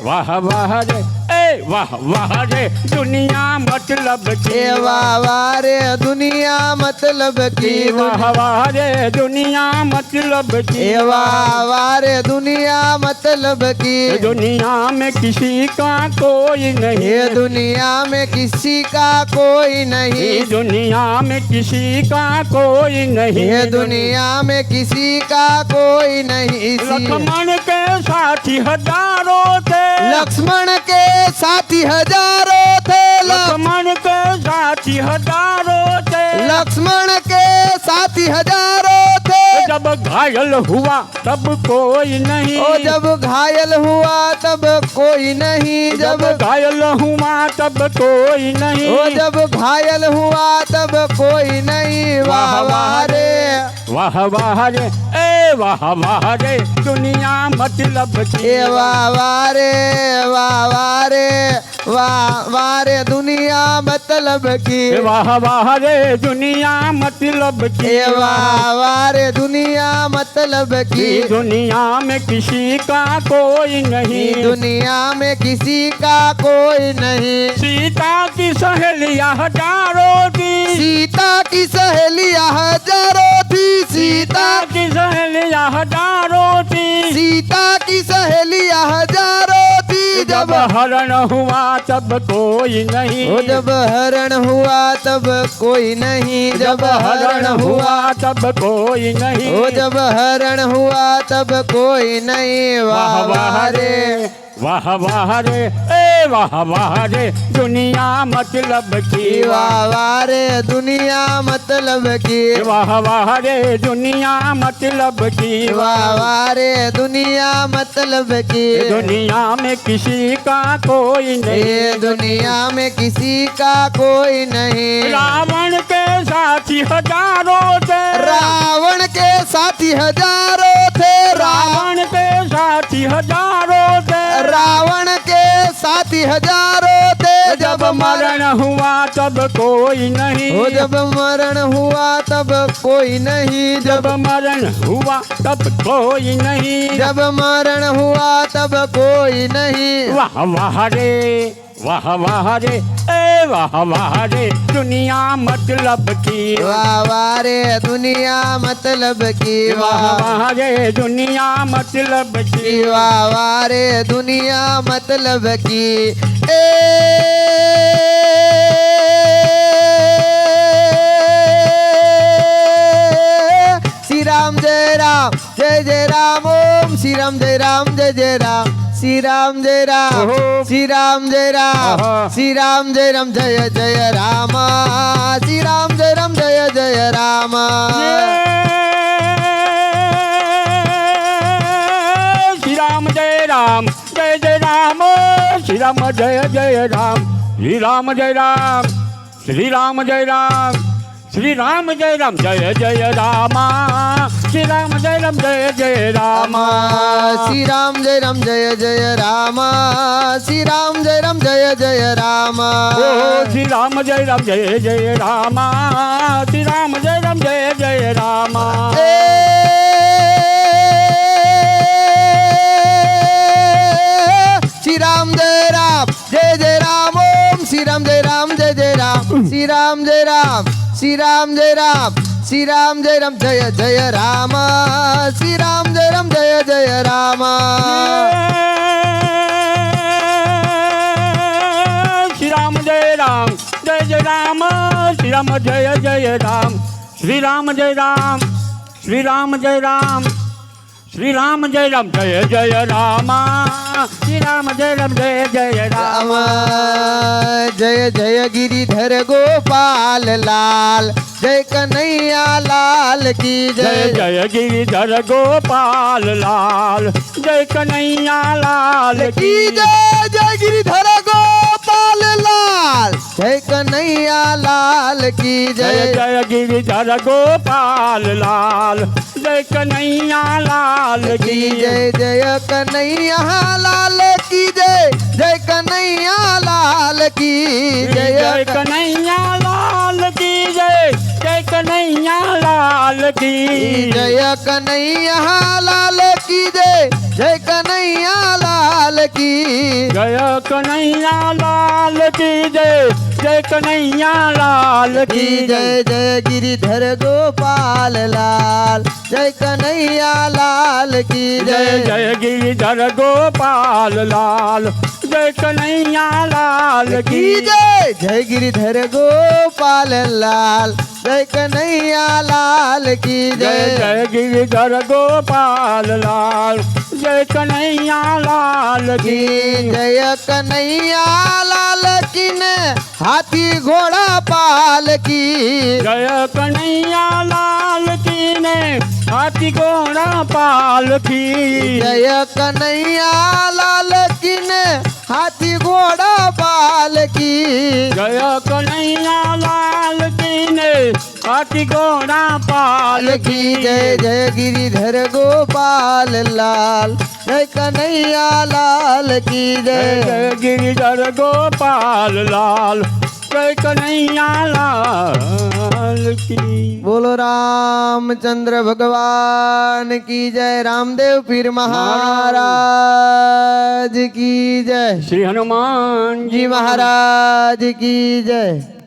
वाह वाह रे ए वाह वाह रे दुनिया मतलब की ए वाह वाह रे दुनिया मतलब की वाह वाह रे दुनिया मतलब की ए वाह वाह रे दुनिया मतलब की दुनिया में किसी का कोई नहीं ये दुनिया में किसी का कोई नहीं दुनिया में किसी का कोई नहीं ये दुनिया में किसी का कोई नहीं लक्ष्मण के साथी हजारों थे लक्ष्मण के साथी हजारों थे लक्ष्मण के साथी हजारों थे लक्ष्मण के साथी हजारों थे जब घायल हुआ तब कोई नहीं ओ जब घायल हुआ तब कोई नहीं जब जब घायल हुआ तब कोई नहीं ओ जब घायल हुआ तब कोई नहीं वाह वाह रे वाह वाह रे ए वाह वाह रे दुनिया मतलब की ए वाह वाह रे वाह वाह रे वाह वाह रे दुनिया मतलब की वाह वाह रे दुनिया मतलब की ए वाह वाह रे दुनिया मतलब की दुनिया में किसी का कोई नहीं दुनिया में किसी का कोई नहीं सीता की सहेलियां हजारों थी सीता की सहेलियां हजारों थी सीता की सहेलियां हजारों थी सीता की सहेलियां हजारों थी जब हरण हुआ तब कोई नहीं ओ जब हरण हुआ तब कोई नहीं जब हरण हुआ तब कोई नहीं ओ जब हरण हुआ तब कोई नहीं वाह वाह रे वाह वाह रे ए वाह वाह रे दुनिया मतलब की वाह वाह रे दुनिया मतलब की वाह वाह रे दुनिया मतलब की वाह वाह रे दुनिया मतलब की दुनिया में किसी का कोई नहीं ये दुनिया में किसी का कोई नहीं रावण के साथी हजारों थे रावण के साथी हजारों थे रावण के साथी हजारों थे रावण के साथी हजारों थे जब मरण हुआ तब कोई नहीं ओ जब मरण हुआ तब कोई नहीं जब मरण हुआ तब कोई नहीं जब मरण हुआ तब कोई नहीं वाह वाह रे वाह वाह रे ए वाह वाह रे दुनिया मतलब की वाह वाह रे दुनिया मतलब की वाह वाह रे दुनिया मतलब की वाह वाह रे दुनिया मतलब की ए श्री राम जय राम जय जय राम ओम श्री राम जय राम जय जय राम श्री राम जय राम ओहो। श्री राम जय राम आहा। श्री राम जय राम जय जय राम श्री राम जय राम जय जय राम श्री राम जय राम जय जय राम श्री राम जय जय राम श्री राम जय राम श्री राम जय राम श्री राम जय राम जय जय राम श्री राम जय राम जय जय राम श्री राम जय राम जय जय राम श्री राम जय राम जय जय राम ओ श्री राम जय राम जय जय राम श्री राम जय राम जय जय राम श्री राम जय राम जय जय राम ओम श्री राम जय राम जय जय राम श्री राम जय राम श्री राम जय राम श्री राम जय राम जय जय राम श्री राम जय राम जय जय राम श्री राम जय राम जय जय राम श्री राम जय जय राम श्री राम जय राम श्री राम जय राम श्री राम जय राम जय जय राम श्री राम जय राम जय जय राम जय जय गिरिधर गोपाल लाल जय कन्हैया लाल की जय जय गिरिधर गोपाल लाल जय कन्हैया लाल की जय जय गिरिधर गोपाल लाल जय कन्हैया लाल की जय जय जय गिरिधर गोपाल लाल जय कन्हैया लाल की की जय जय कन्हैया लाल की जय जय कन्हैया लाल की जय जय कन्हैया लाल की जय जय कन्हैया लाल की जय कन्हैया लाल की जय जय कन्हैया लाल की जय कन्हैया लाल की जय जय कन्हैया लाल की की जय जय गिरिधर गोपाल लाल जय कन्हैया लाल की जय जय जय गिरिधर गोपाल लाल जय कन्हैया लाल की की जय जय गिरिधर गोपाल लाल जय कन्हैया लाल की जय जय जय गिरिधर गोपाल लाल जय कन्हैया लाल की की जय कन्हैया लाल की ने हाथी घोड़ा पाल की जय कन्हैया लाल की ने हाथी घोड़ा पाल की जय कन्हैया लाल की ने हाथी घोड़ा पाल की जय कन्हैया लाल की ने हाथी घोड़ा पाल की जय जय गिरिधर गोपाल लाल जय कन्हैया लाल की जय जय जय गिरिधर गोपाल लाल जय कन्हैया लाल की बोलो रामचंद्र भगवान की जय रामदेव पीर महाराज की जय श्री हनुमान जी महाराज की जय